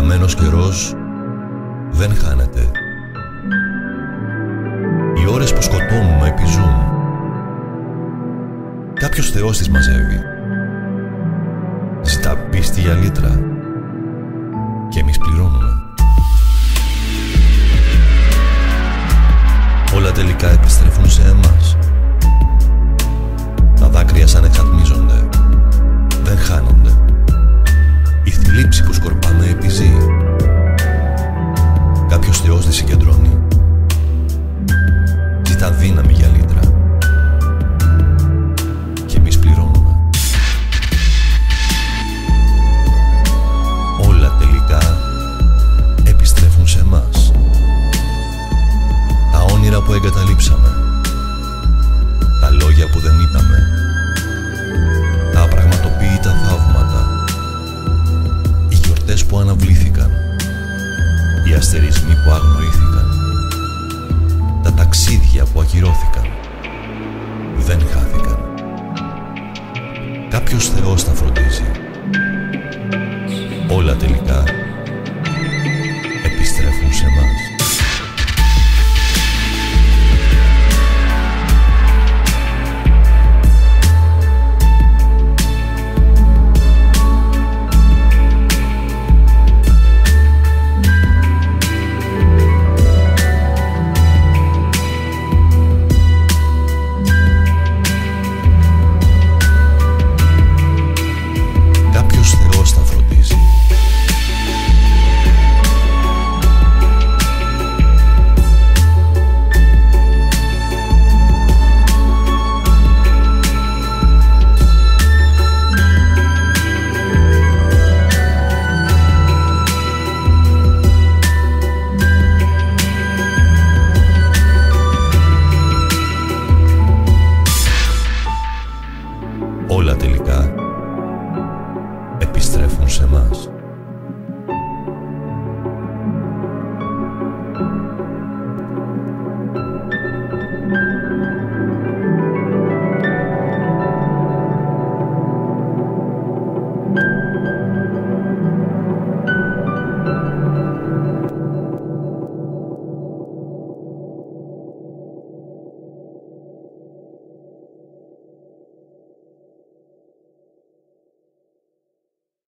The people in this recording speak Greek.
χαμένος καιρός δεν χάνεται. Οι ώρες που σκοτώνουν επιζούν. Κάποιος Θεός τις μαζεύει. Ζητά πίστη για λίτρα και εμείς πληρώνουμε. Όλα τελικά επιστρέφουν σε εμάς. Τα δάκρυα σαν εξατμίζονται, δεν χάνονται. Η θλίψη που σκορπάμε επιζεί. Κάποιος Θεός τη συγκεντρώνει. Ζητά δύναμη για λίτρα και εμείς πληρώνουμε. Όλα τελικά επιστρέφουν σε εμάς. Τα όνειρα που εγκαταλείψαμε, τα λόγια που δεν είπαμε, τα απραγματοποιητά θαύματα, οι γιορτές που αναβλήθηκαν, οι αστερισμοί που αγνοήθηκαν, τα ταξίδια που ακυρώθηκαν, δεν χάθηκαν. Κάποιος Θεός τα φροντίζει. Όλα τελικά